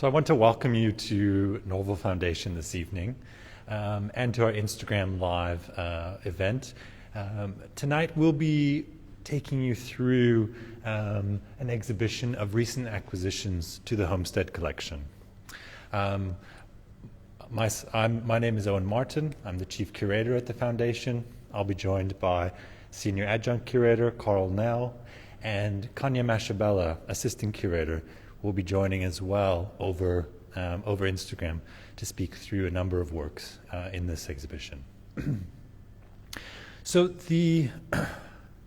So I want to welcome you to Norval Foundation this evening and to our Instagram Live event. Tonight we'll be taking you through an exhibition of recent acquisitions to the Homestead Collection. My name is Owen Martin. I'm the Chief Curator at the Foundation. I'll be joined by Senior Adjunct Curator Karel and Khanya Mashabela, Assistant Curator, will be joining as well over Instagram to speak through a number of works in this exhibition. So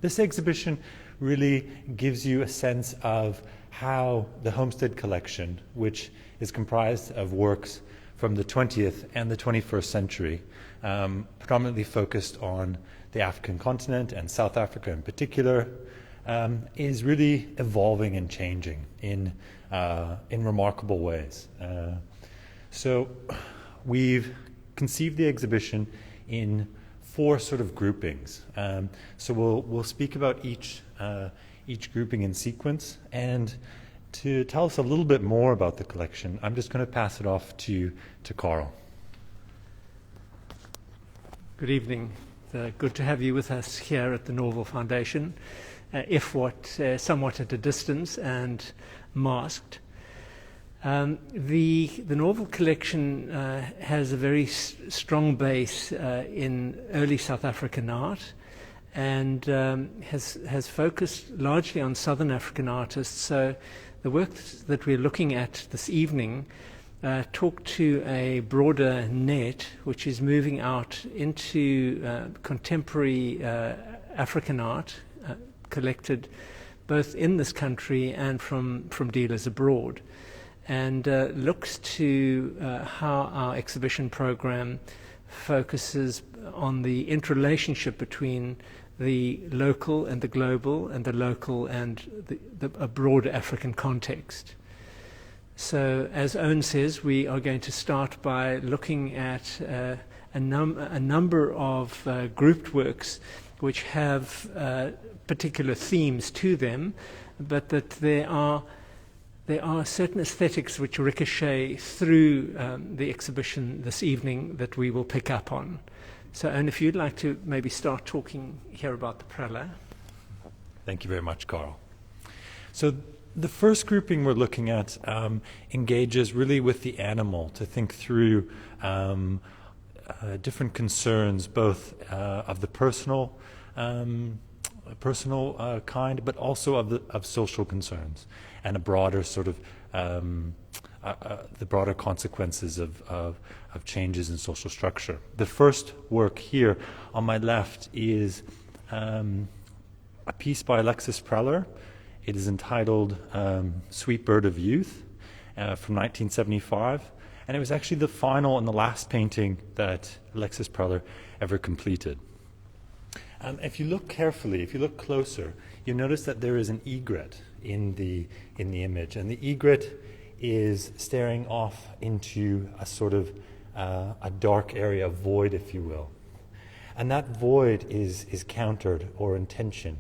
this exhibition really gives you a sense of how the Homestead Collection, which is comprised of works from the 20th and the 21st century, predominantly focused on the African continent and South Africa in particular, is really evolving and changing in remarkable ways. So we've conceived the exhibition in four sort of groupings. So we'll speak about each grouping in sequence, and to tell us a little bit more about the collection, I'm just going to pass it off to Karel. Good evening. Good to have you with us here at the Norval Foundation, somewhat at a distance and masked. The Norval Collection has a very strong base in early South African art, and has focused largely on Southern African artists. So the works that we're looking at this evening talk to a broader net, which is moving out into contemporary African art, collected both in this country and from dealers abroad, and looks to how our exhibition program focuses on the interrelationship between the local and the global, and the local and a broader African context. So, as Owen says, we are going to start by looking at a number of grouped works which have particular themes to them, but that there are certain aesthetics which ricochet through the exhibition this evening that we will pick up on. So, and if you'd like to maybe start talking here about the prela. Thank you very much, Karel. So the first grouping we're looking at engages really with the animal to think through different concerns, both of the personal kind, but also of social concerns, and a broader sort of the broader consequences of changes in social structure. The first work here on my left is a piece by Alexis Preller. It is entitled Sweet Bird of Youth from 1975, and it was actually the final and the last painting that Alexis Preller ever completed. If you look carefully, if you look closer, you notice that there is an egret in the image, and the egret is staring off into a sort of a dark area, a void, if you will. And that void is countered or in tension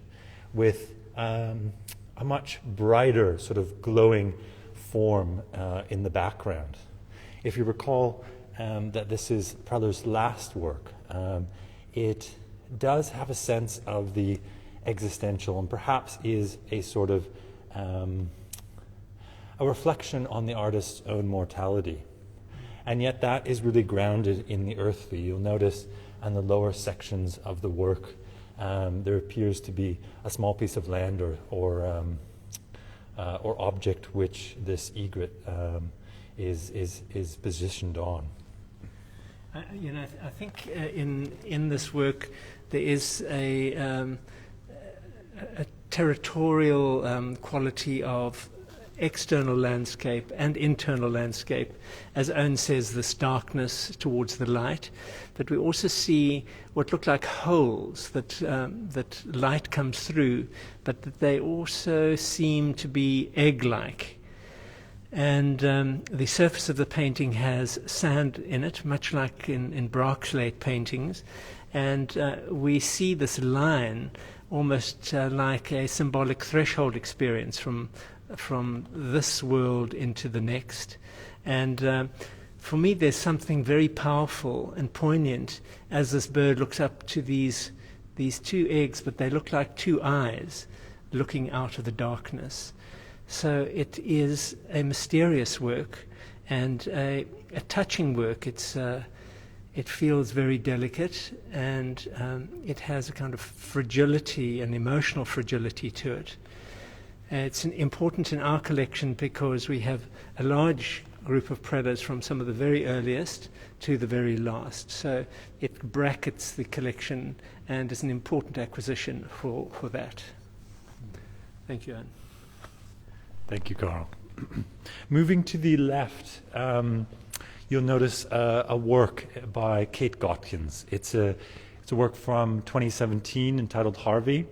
with a much brighter sort of glowing form in the background. If you recall that this is Preller's last work, it does have a sense of the existential, and perhaps is a sort of a reflection on the artist's own mortality. And yet that is really grounded in the earthly. You'll notice on the lower sections of the work there appears to be a small piece of land or object which this egret is positioned on. I think in this work there is a territorial quality of external landscape and internal landscape. As Owen says, this darkness towards the light, but we also see what look like holes that light comes through, but that they also seem to be egg-like. And the surface of the painting has sand in it, much like in Braakslate paintings, and we see this line almost like a symbolic threshold experience from this world into the next. And for me, there's something very powerful and poignant as this bird looks up to these two eggs, but they look like two eyes looking out of the darkness. So it is a mysterious work and a touching work. It feels very delicate, and it has a kind of fragility, an emotional fragility to it. It's important in our collection because we have a large group of predators from some of the very earliest to the very last. So it brackets the collection and is an important acquisition for that. Thank you, Anne. Thank you, Karel. Moving to the left, you'll notice a work by Kate Gotkins. It's a work from 2017 entitled Harvey.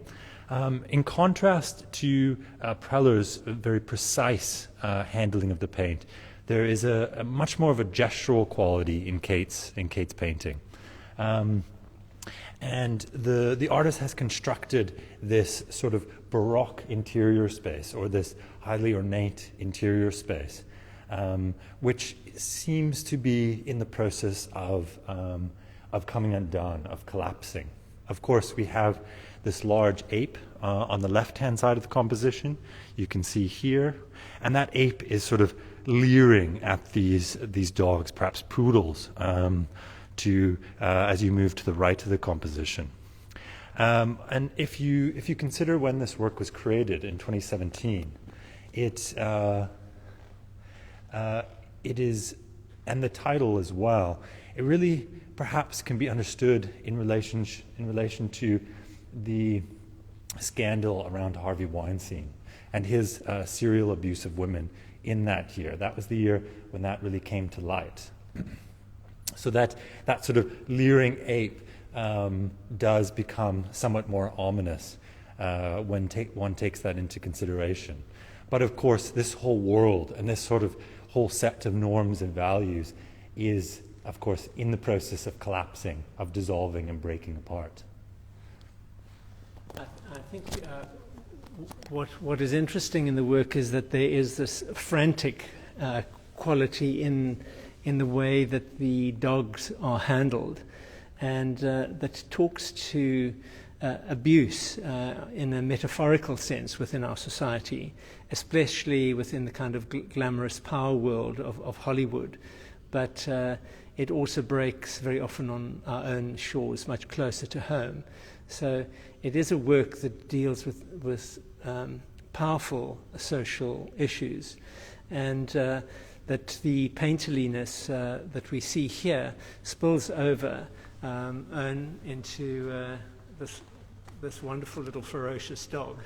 In contrast to Preller's very precise handling of the paint, there is a much more of a gestural quality in Kate's painting. And the artist has constructed this sort of Baroque interior space, or this highly ornate interior space, which seems to be in the process of coming undone, of collapsing. Of course, we have this large ape on the left-hand side of the composition. You can see here, and that ape is sort of leering at these dogs, perhaps poodles, as you move to the right of the composition. And if you consider when this work was created in 2017, it is, and the title as well, it really perhaps can be understood in relation to the scandal around Harvey Weinstein and his serial abuse of women in that year. That was the year when that really came to light. So that sort of leering ape does become somewhat more ominous when one takes that into consideration. But of course, this whole world and this sort of whole set of norms and values is, of course, in the process of collapsing, of dissolving and breaking apart. I think what is interesting in the work is that there is this frantic quality in the way that the dogs are handled, and that talks to abuse in a metaphorical sense within our society, especially within the kind of glamorous power world of Hollywood. But it also breaks very often on our own shores, much closer to home. So it is a work that deals with powerful social issues, and that the painterliness that we see here spills over into this wonderful little ferocious dog.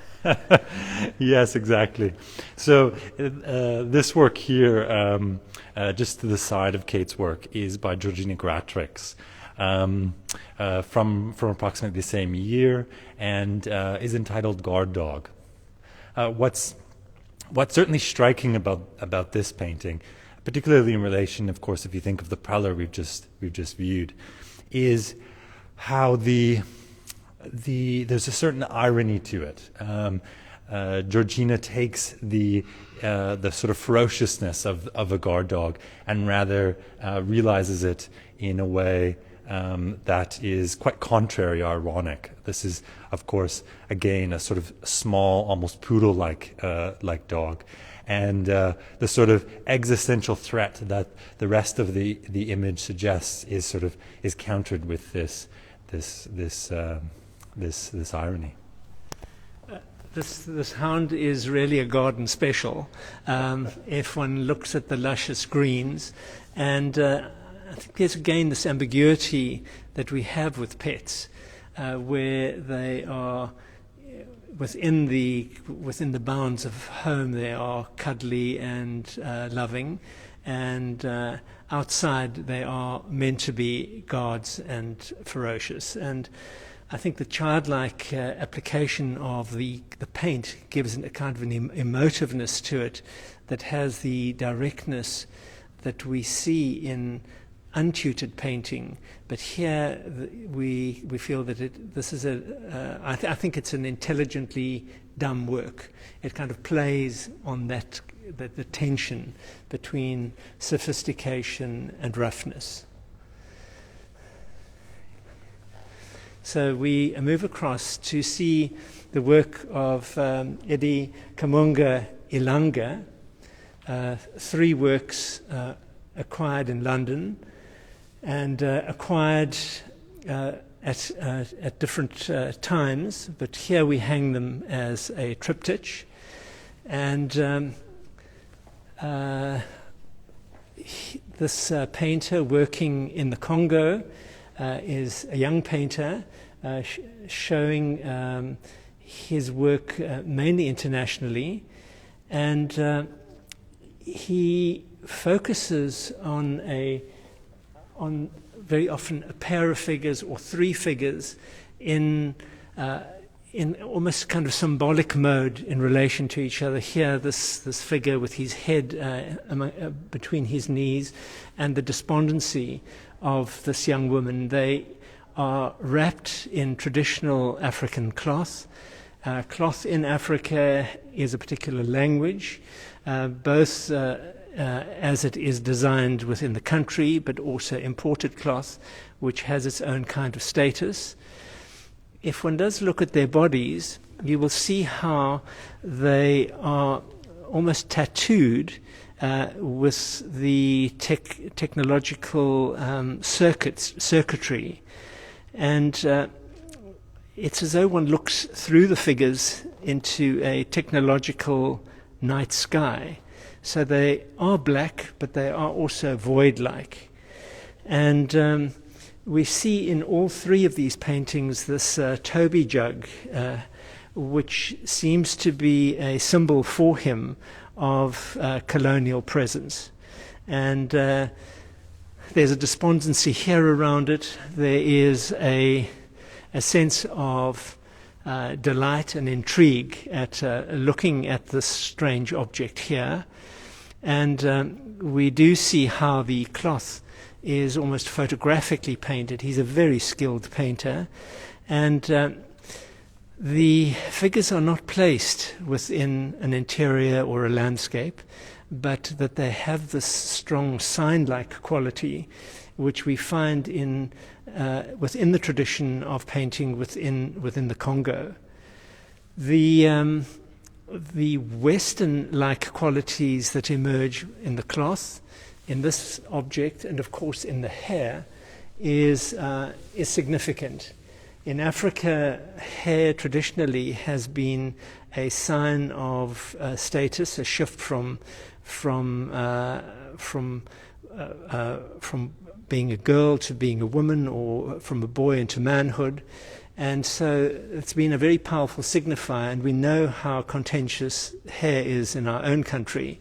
Yes, exactly. So this work here, just to the side of Kate's work, is by Georgina Gratrix, from approximately the same year, and is entitled Guard Dog. What's certainly striking about this painting, particularly in relation, of course, if you think of the Preller we've just viewed, is how there's a certain irony to it. Georgina takes the sort of ferociousness of a guard dog and rather realizes it in a way that is quite contrary, ironic. This is, of course, again, a sort of small, almost poodle-like dog, and the sort of existential threat that the rest of the image suggests is countered with this irony. This hound is really a garden special. If one looks at the luscious greens, and I think there's again this ambiguity that we have with pets, where they are within the bounds of home. They are cuddly and loving, and outside they are meant to be guards and ferocious. And I think the childlike application of the paint gives a kind of an emotiveness to it that has the directness that we see in untutored painting, but here we feel that this is I think it's an intelligently done work. It kind of plays on that the tension between sophistication and roughness. So we move across to see the work of Eddy Kamuanga Ilunga, 3 works acquired in London and acquired at different times, but here we hang them as a triptych. And this painter working in the Congo is a young painter showing his work mainly internationally, and he focuses on very often a pair of figures or 3 figures in almost kind of symbolic mode in relation to each other. Here, this figure with his head between his knees, and the despondency of this young woman. They are wrapped in traditional African cloth. Cloth in Africa is a particular language, both as it is designed within the country, but also imported cloth, which has its own kind of status. If one does look at their bodies, you will see how they are almost tattooed with the technological circuitry. And it's as though one looks through the figures into a technological night sky. So they are black, but they are also void-like. And we see in all 3 of these paintings this Toby jug, which seems to be a symbol for him of colonial presence. And there's a despondency here around it. There is a sense of delight and intrigue at looking at this strange object here. And we do see how the cloth is almost photographically painted. He's a very skilled painter. And the figures are not placed within an interior or a landscape, but that they have this strong sign-like quality, which we find within the tradition of painting within the Congo. The Western-like qualities that emerge in the cloth, in this object, and of course in the hair, is significant. In Africa, hair traditionally has been a sign of status, a shift from being a girl to being a woman, or from a boy into manhood. And so it's been a very powerful signifier, and we know how contentious hair is in our own country.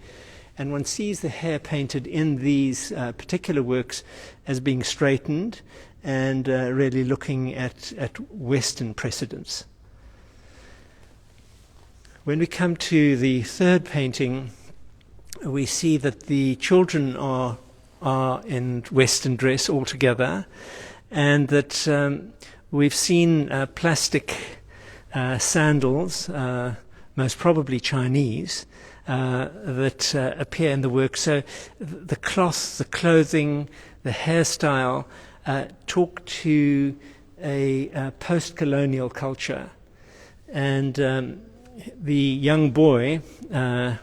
And one sees the hair painted in these particular works as being straightened and really looking at Western precedents. When we come to the 3rd painting, we see that the children are in Western dress altogether, and that we've seen plastic sandals, most probably Chinese, that appear in the work. So the cloth, the clothing, the hairstyle talk to a post-colonial culture. And the young boy,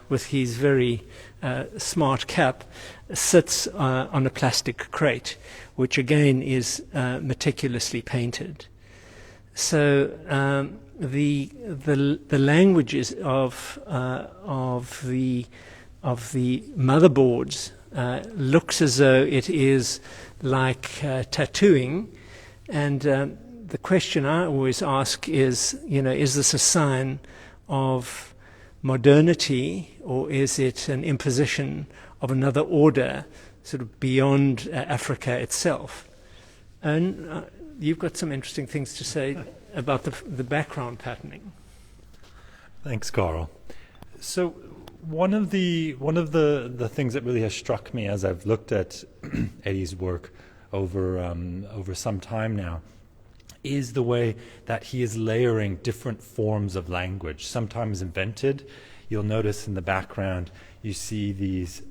with his very smart cap, sits on a plastic crate, which again is meticulously painted. So the languages of the motherboards looks as though it is like tattooing, and the question I always ask is, is this a sign of modernity, or is it an imposition of another order, sort of beyond Africa itself? And you've got some interesting things to say about the background patterning. Thanks, Karel. So one of the things that really has struck me as I've looked at Eddy's work over some time now is the way that he is layering different forms of language, sometimes invented. You'll notice in the background you see these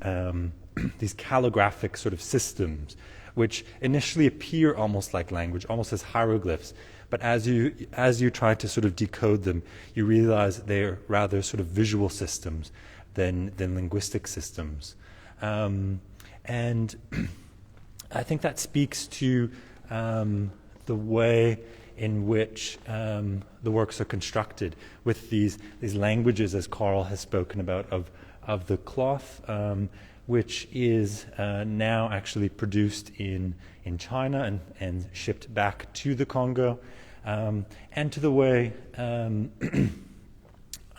these calligraphic sort of systems, which initially appear almost like language, almost as hieroglyphs. But as you try to sort of decode them, you realize they're rather sort of visual systems than linguistic systems. And I think that speaks to the way in which the works are constructed with these languages, as Karel has spoken about, of the cloth, which is now actually produced in China and shipped back to the Congo, and to the way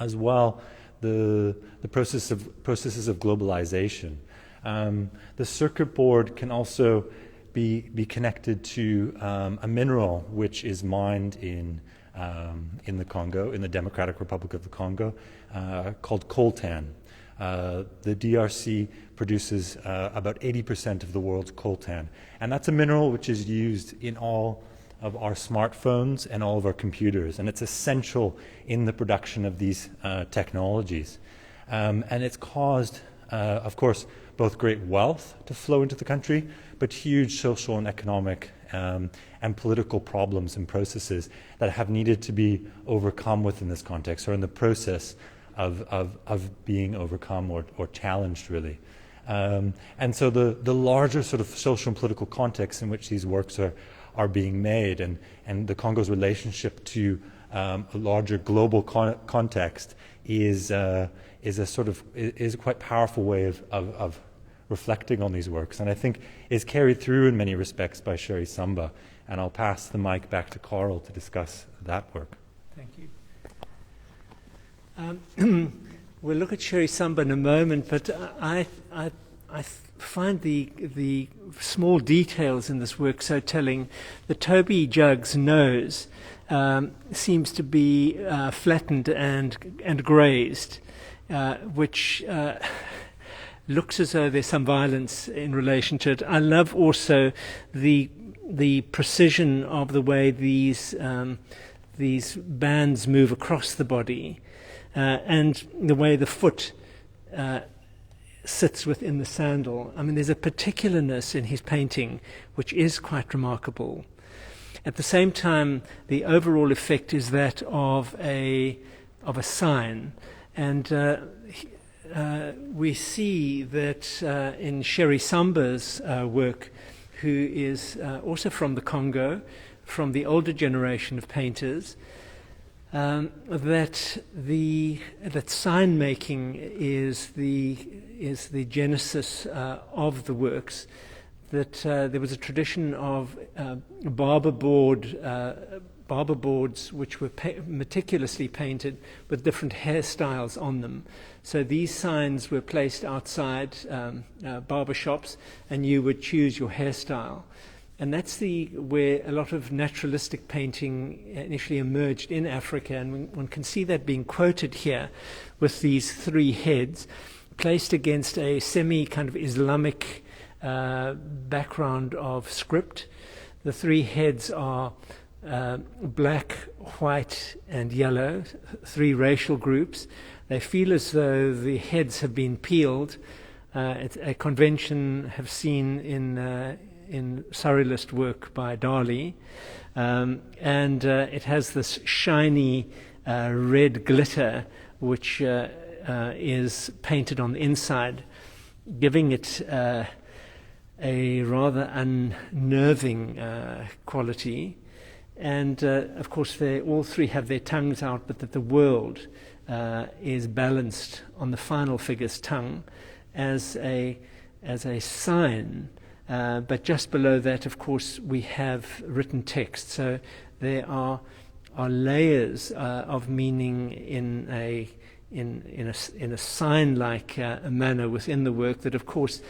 as well the processes of globalization. The circuit board can also be connected to a mineral which is mined in the Congo, in the Democratic Republic of the Congo, called coltan. The DRC produces about 80% of the world's coltan, and that's a mineral which is used in all of our smartphones and all of our computers, and it's essential in the production of these technologies. And it's caused, of course, both great wealth to flow into the country, but huge social and economic and political problems and processes that have needed to be overcome within this context, or in the process of being overcome or challenged, really. And so the larger sort of social and political context in which these works are being made, and the Congo's relationship to a larger global context is a quite powerful way of reflecting on these works, and I think is carried through in many respects by Cheri Samba. And I'll pass the mic back to Karel to discuss that work. Thank you. We'll look at Cheri Samba in a moment, but I find the small details in this work so telling. The Toby jug's nose seems to be flattened and grazed, which looks as though there's some violence in relation to it. I love also the precision of the way these bands move across the body, and the way the foot sits within the sandal. I mean, there's a particularness in his painting which is quite remarkable. At the same time, the overall effect is that of a sign, and we see that in Cheri Samba's work, who is also from the Congo, from the older generation of painters, that sign making is the genesis of the works. That there was a tradition of barber boards which were meticulously painted with different hairstyles on them. So these signs were placed outside barber shops, and you would choose your hairstyle. And that's where a lot of naturalistic painting initially emerged in Africa, and one can see that being quoted here with these three heads placed against a semi-kind of Islamic background of script. The three heads are black, white, and yellow, three racial groups. They feel as though the heads have been peeled. It's a convention have seen in surrealist work by Dali, and it has this shiny red glitter which is painted on the inside, giving it a rather unnerving quality. And of course they all three have their tongues out, but that the world is balanced on the final figure's tongue as a sign. But just below that, of course, we have written text. So there are layers of meaning in a sign-like manner within the work that, of course,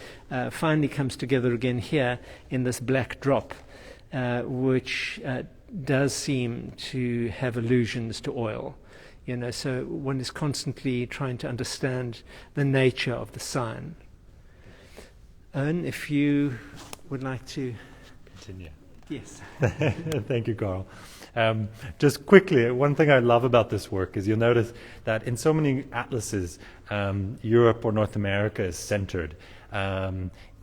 finally comes together again here in this black drop, which does seem to have allusions to oil. so one is constantly trying to understand the nature of the sign. Owen, if you would like to Continue. Yes. Thank you, Karel. Just quickly, one thing I love about this work is you'll notice that in so many atlases, Europe or North America is centered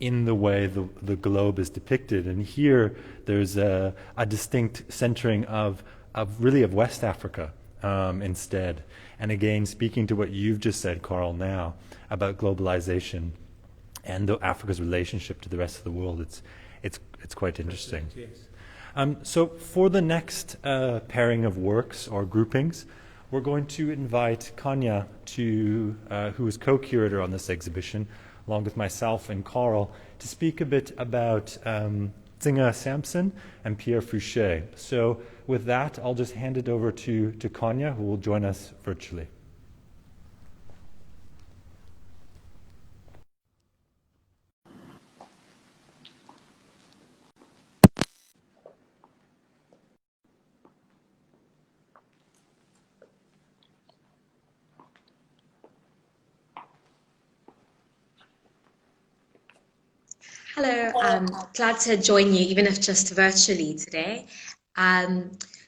in the way the globe is depicted. And here there's a distinct centering of West Africa instead. And again, speaking to what you've just said, Karel, now about globalization and Africa's relationship to the rest of the world, it's quite interesting. Yes. So for the next pairing of works or groupings, we're going to invite Khanya, who is co-curator on this exhibition, along with myself and Karel, to speak a bit about Zinga Samson and Pierre Fouché. So with that, I'll just hand it over to Khanya, who will join us virtually. Hello, glad to join you, even if just virtually today.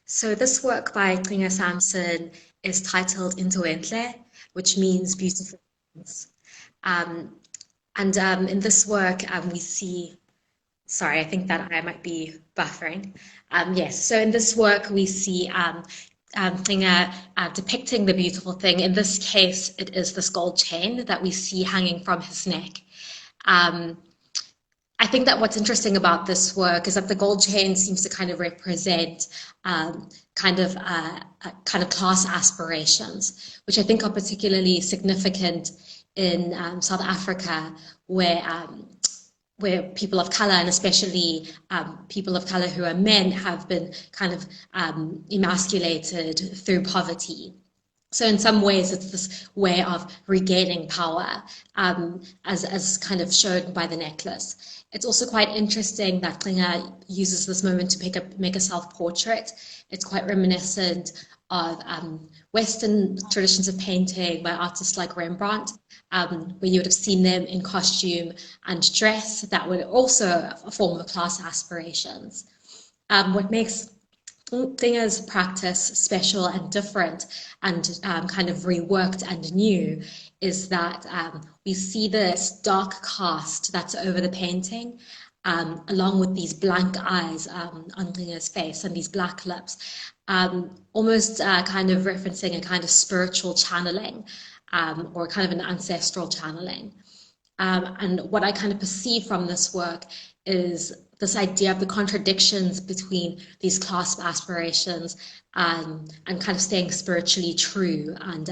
So this work by Zinga Samson is titled Intoentle, which means beautiful things. In this work, we see, sorry, I think that I might be buffering. Yes, so in this work, we see Zinga depicting the beautiful thing. In this case, it is this gold chain that we see hanging from his neck. I think that what's interesting about this work is that the gold chain seems to kind of represent kind of class aspirations, which I think are particularly significant in South Africa, where people of color, and especially people of color who are men, have been kind of emasculated through poverty. So in some ways, it's this way of regaining power, as kind of shown by the necklace. It's also quite interesting that Khanya uses this moment to make a self-portrait. It's quite reminiscent of Western traditions of painting by artists like Rembrandt, where you would have seen them in costume and dress. That would also a form of class aspirations. What makes Khanya's practice special and different and kind of reworked and new is that we see this dark cast that's over the painting, along with these blank eyes on Khanya's face and these black lips, almost kind of referencing a kind of spiritual channeling, or kind of an ancestral channeling. And what I kind of perceive from this work is this idea of the contradictions between these class aspirations and kind of staying spiritually true and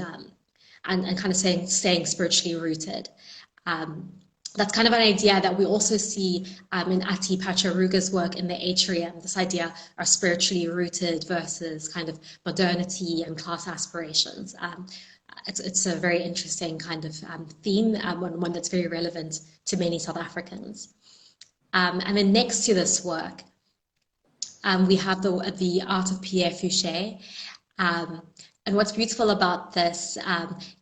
kind of staying spiritually rooted. That's kind of an idea that we also see in Ati Pacharuga's work in the atrium, this idea of spiritually rooted versus kind of modernity and class aspirations. It's a very interesting kind of theme, one that's very relevant to many South Africans. And then next to this work, we have the art of Pierre Fouché. And what's beautiful about this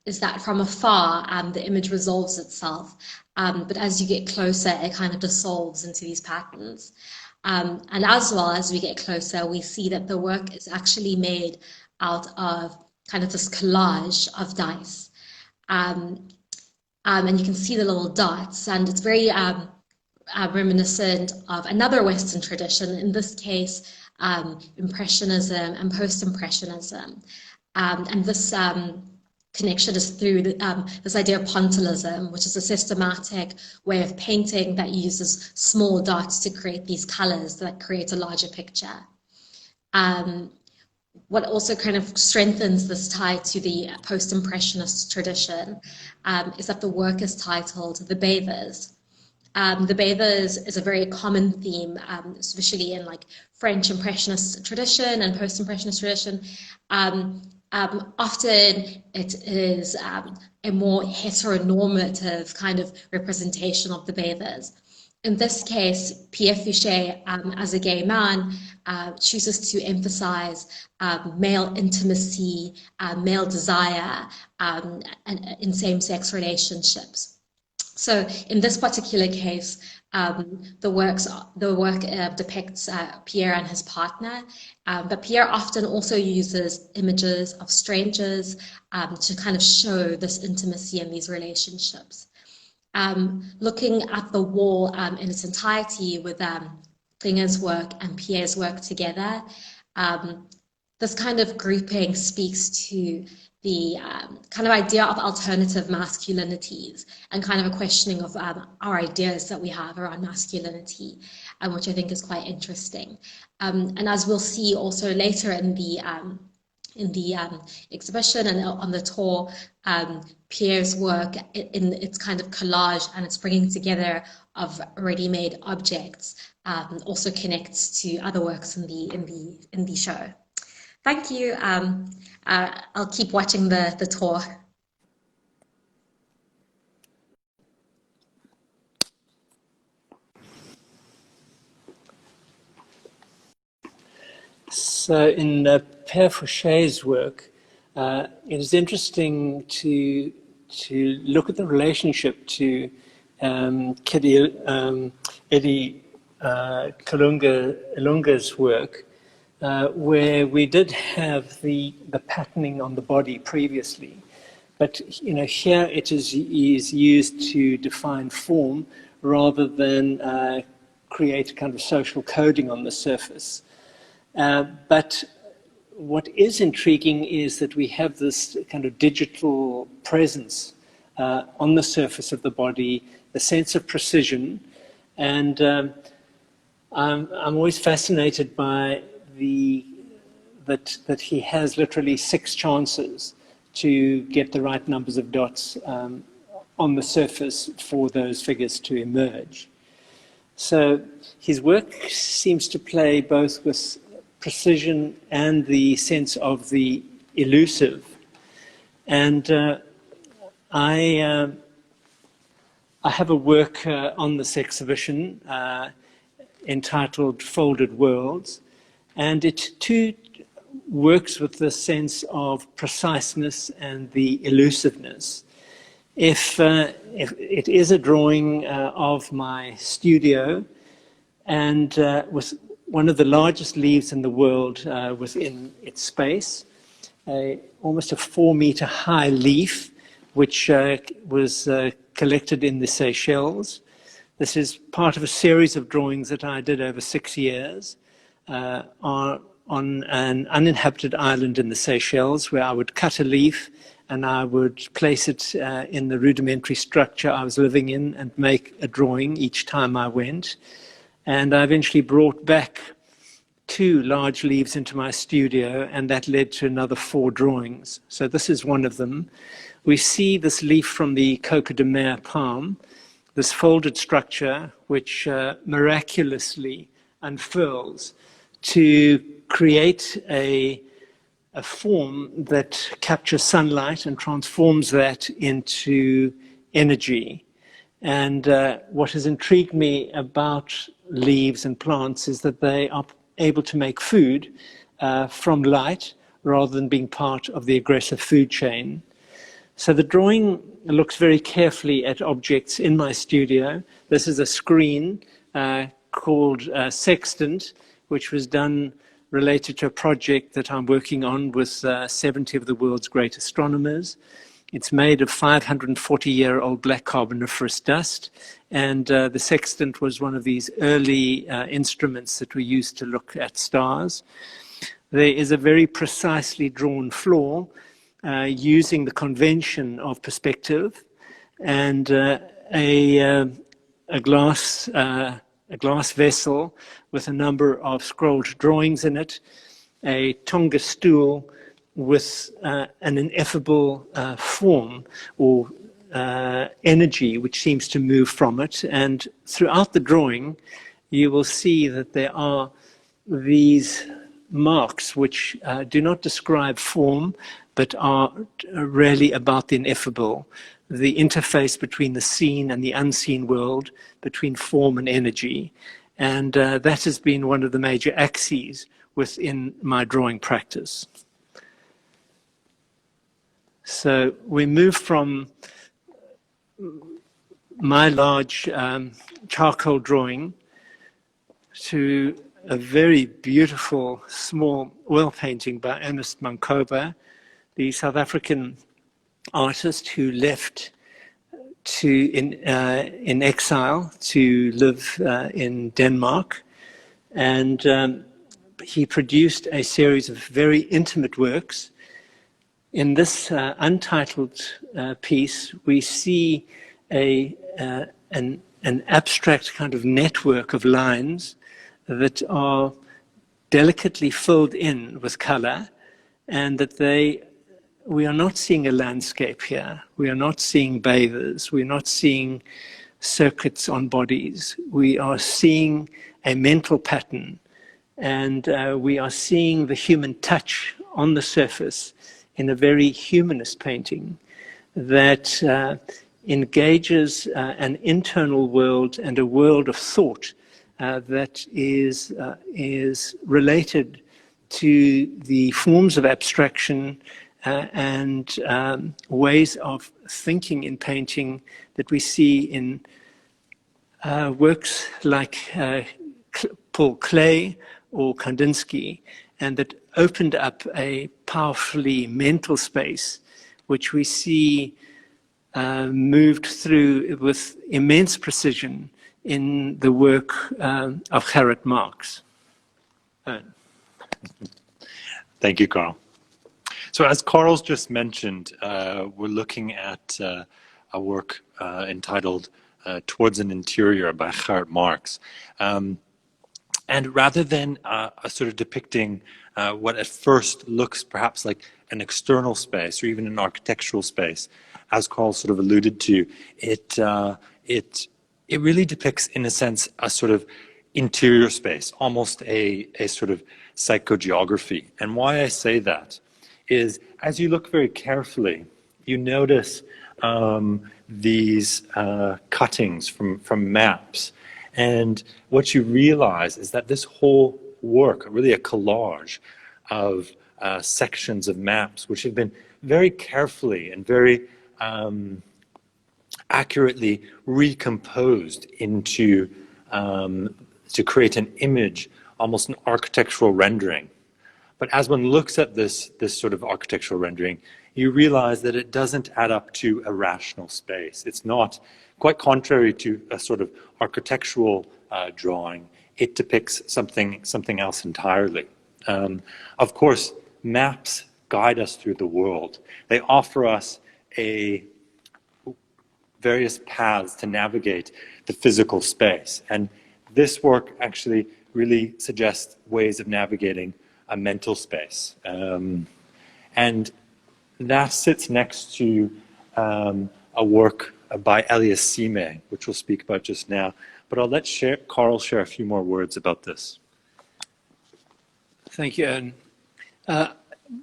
is that from afar, the image resolves itself. But as you get closer, it kind of dissolves into these patterns. And as well as we get closer, we see that the work is actually made out of kind of this collage of dice. And you can see the little dots, and it's very reminiscent of another Western tradition, in this case, Impressionism and Post-Impressionism. And this connection is through this idea of pointillism, which is a systematic way of painting that uses small dots to create these colors that create a larger picture. What also kind of strengthens this tie to the post-impressionist tradition is that the work is titled The Bathers. The Bathers is a very common theme, especially in like French impressionist tradition and post-impressionist tradition. Often it is a more heteronormative kind of representation of the bathers. In this case, Pierre Fichet, as a gay man, chooses to emphasize male intimacy, male desire, and in same-sex relationships. So in this particular case, the work depicts Pierre and his partner, but Pierre often also uses images of strangers to kind of show this intimacy and these relationships. Looking at the wall in its entirety with Klinger's work and Pierre's work together, this kind of grouping speaks to the kind of idea of alternative masculinities and kind of a questioning of our ideas that we have around masculinity, which I think is quite interesting. And as we'll see also later in the exhibition and on the tour, Pierre's work in its kind of collage and its bringing together of ready-made objects also connects to other works in the show. Thank you. I'll keep watching the tour. So in Pierre Fichet's work, it is interesting to look at the relationship to Eddy Kamuanga Ilunga's work, where we did have the patterning on the body previously, but here it is used to define form rather than create a kind of social coding on the surface. But what is intriguing is that we have this kind of digital presence on the surface of the body, the sense of precision, and I'm always fascinated by that he has literally 6 chances to get the right numbers of dots on the surface for those figures to emerge. So his work seems to play both with precision and the sense of the elusive. And I have a work on this exhibition entitled Folded Worlds, and it too works with the sense of preciseness and the elusiveness. If it is a drawing of my studio, and with one of the largest leaves in the world within its space, almost a 4-meter high leaf, which was collected in the Seychelles. This is part of a series of drawings that I did over 6 years on an uninhabited island in the Seychelles, where I would cut a leaf and I would place it in the rudimentary structure I was living in and make a drawing each time I went. And I eventually brought back 2 large leaves into my studio, and that led to another 4 drawings. So this is one of them. We see this leaf from the Coca de Mer palm, this folded structure which miraculously unfurls to create a form that captures sunlight and transforms that into energy. And what has intrigued me about leaves and plants is that they are able to make food from light rather than being part of the aggressive food chain. So the drawing looks very carefully at objects in my studio. This is a screen called Sextant, which was done related to a project that I'm working on with 70 of the world's great astronomers. It's made of 540-year-old black carboniferous dust, and the sextant was one of these early instruments that we used to look at stars. There is a very precisely drawn floor using the convention of perspective, and a glass vessel with a number of scrolled drawings in it, a Tonga stool with an ineffable form or energy which seems to move from it. And throughout the drawing, you will see that there are these marks which do not describe form, but are really about the ineffable. the interface between the seen and the unseen world, between form and energy. And that has been one of the major axes within my drawing practice. So we move from my large charcoal drawing to a very beautiful small oil painting by Ernest Mancoba, the South African artist who left in exile to live in Denmark. And he produced a series of very intimate works. In this untitled piece, we see an abstract kind of network of lines that are delicately filled in with color, and that we are not seeing a landscape here. We are not seeing bathers. We're not seeing circuits on bodies. We are seeing a mental pattern, and we are seeing the human touch on the surface in a very humanist painting that engages an internal world and a world of thought that is related to the forms of abstraction and ways of thinking in painting that we see in works like Paul Klee or Kandinsky, and that opened up a powerfully mental space, which we see moved through with immense precision in the work of Gerrit Marx. Thank you, Karel. So as Karel's just mentioned, we're looking at a work entitled Towards an Interior by Gerrit Marx. And rather than a sort of depicting what at first looks perhaps like an external space or even an architectural space, as Karel sort of alluded to, it really depicts, in a sense, a sort of interior space, almost a sort of psychogeography. And why I say that is, as you look very carefully, you notice these cuttings from maps. And what you realize is that this whole work, really a collage of sections of maps, which have been very carefully and very accurately recomposed into to create an image, almost an architectural rendering. But as one looks at this sort of architectural rendering, you realize that it doesn't add up to a rational space. It's not, quite contrary to a sort of architectural drawing, it depicts something else entirely. Of course, maps guide us through the world. They offer us various paths to navigate the physical space. And this work actually really suggests ways of navigating a mental space. And that sits next to a work by Elias Sime, which we'll speak about just now. But I'll let Karel share a few more words about this. Thank you, Ern.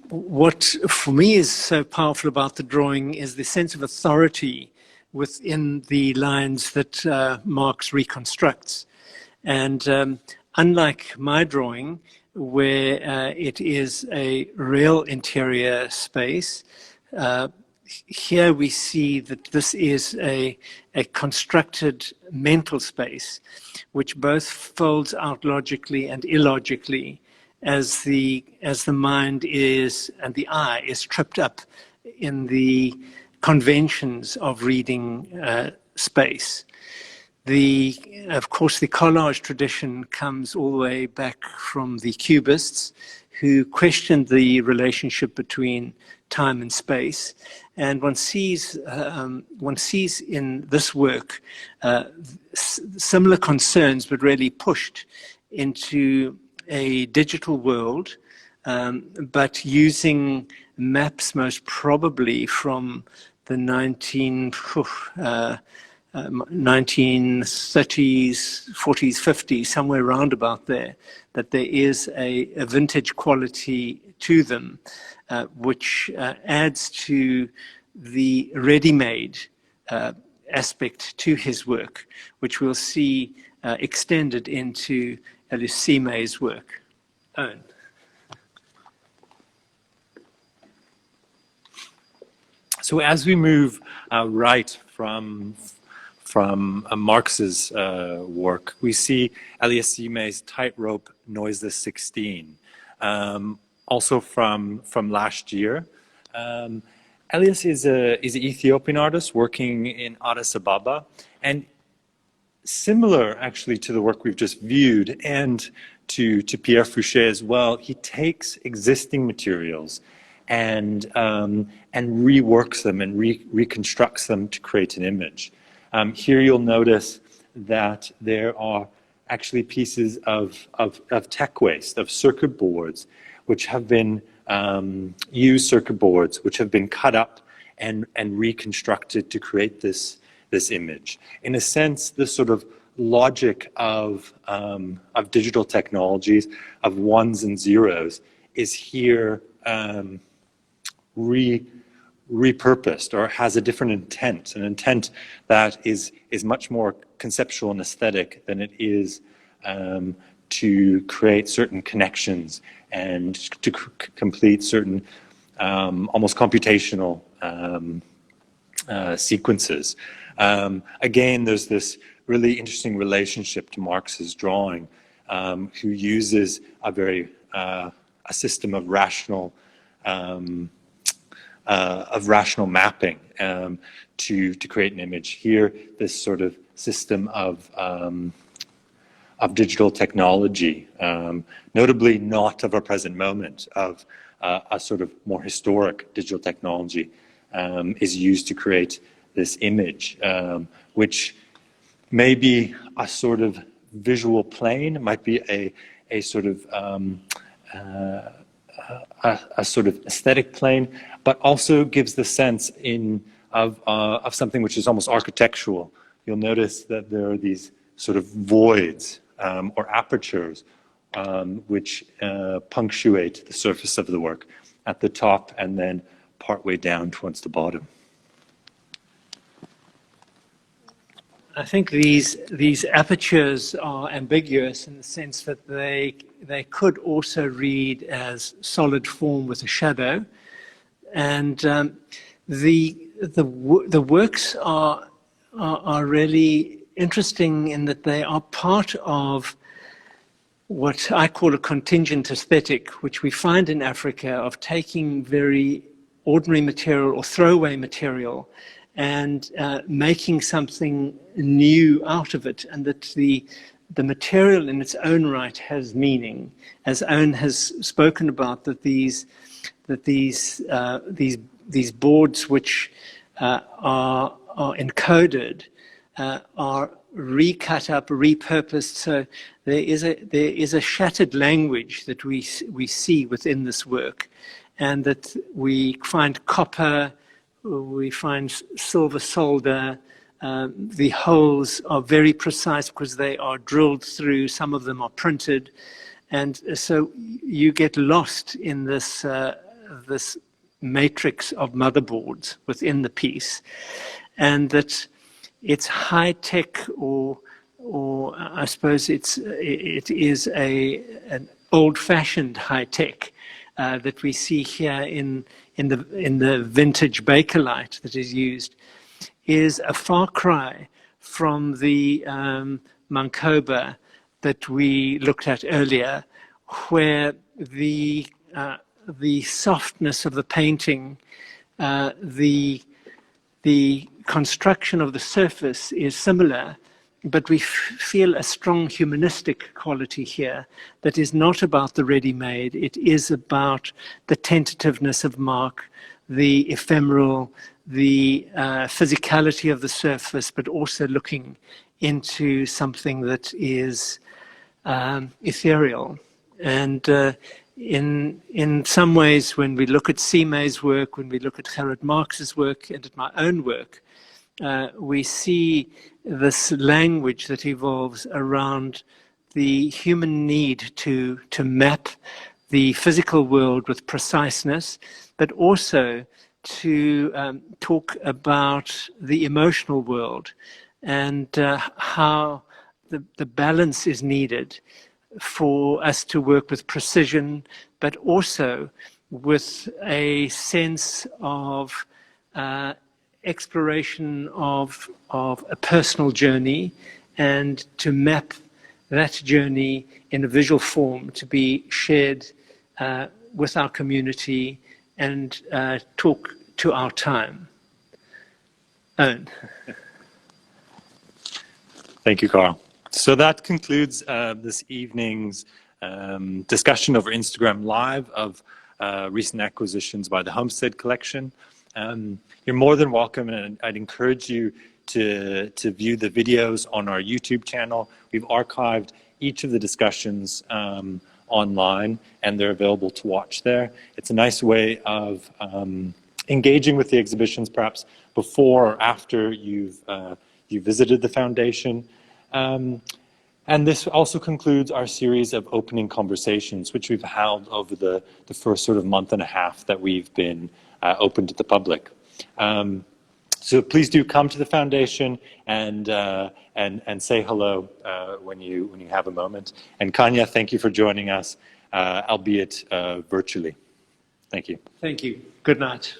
What for me is so powerful about the drawing is the sense of authority within the lines that Marx reconstructs. And unlike my drawing, where it is a real interior space, here we see that this is a constructed mental space, which both folds out logically and illogically as the mind is and the eye is tripped up in the conventions of reading space. Of course, the collage tradition comes all the way back from the Cubists, who questioned the relationship between time and space. And one sees in this work similar concerns, but really pushed into a digital world, but using maps most probably from the 1930s, 40s, 50s, somewhere around about there, that there is a vintage quality to them, which adds to the ready-made aspect to his work, which we'll see extended into Elias Sime's work. Owen. So as we move right from Marx's work, we see Elias Sime's Tightrope Noiseless 16, also from last year. Elias is an Ethiopian artist working in Addis Ababa, and similar actually to the work we've just viewed and to Pierre Fouché as well, he takes existing materials and reworks them and reconstructs them to create an image. Here you'll notice that there are actually pieces of tech waste, of circuit boards, which have been used circuit boards, which have been cut up and reconstructed to create this image. In a sense, this sort of logic of digital technologies, of ones and zeros, is here repurposed, or has a different intent, an intent that is much more conceptual and aesthetic than it is to create certain connections and to complete certain almost computational sequences. Again, there's this really interesting relationship to Marx's drawing, who uses a system of rational mapping to create an image. Here, this sort of system of digital technology, notably not of our present moment, of a sort of more historic digital technology, is used to create this image, which may be a sort of visual plane, might be a sort of a sort of aesthetic plane, but also gives the sense of something which is almost architectural. You'll notice that there are these sort of voids or apertures which punctuate the surface of the work at the top and then partway down towards the bottom. I think these apertures are ambiguous in the sense that they could also read as solid form with a shadow, and the works are really interesting in that they are part of what I call a contingent aesthetic, which we find in Africa, of taking very ordinary material or throwaway material and making something new out of it, and that the material in its own right has meaning, as Owen has spoken about. That these boards which are encoded are recut up, repurposed. So there is a shattered language that we see within this work, and that we find copper. We find silver solder. The holes are very precise because they are drilled through. Some of them are printed, and so you get lost in this this matrix of motherboards within the piece, and that it's high tech, or I suppose it is an old-fashioned high tech that we see here in the vintage Bakelite that is used, is a far cry from the Mancoba that we looked at earlier, where the softness of the painting, the construction of the surface is similar, but we feel a strong humanistic quality here that is not about the ready-made. It is about the tentativeness of mark, the ephemeral, the physicality of the surface, but also looking into something that is ethereal. And in some ways, when we look at Sime's work, when we look at Gerard Marx's work, and at my own work, we see this language that evolves around the human need to map the physical world with preciseness, but also to talk about the emotional world and how the balance is needed for us to work with precision, but also with a sense of exploration of a personal journey, and to map that journey in a visual form to be shared with our community and talk to our time. Owen. Thank you, Karel. So that concludes this evening's discussion over Instagram Live of recent acquisitions by the Homestead Collection. You're more than welcome, and I'd encourage you to view the videos on our YouTube channel. We've archived each of the discussions online, and they're available to watch there. It's a nice way of engaging with the exhibitions, perhaps before or after you visited the foundation. And this also concludes our series of opening conversations, which we've held over the first sort of month and a half that we've been open to the public. So please do come to the foundation and say hello when you have a moment. And Khanya, thank you for joining us, albeit virtually. Thank you. Thank you. Good night.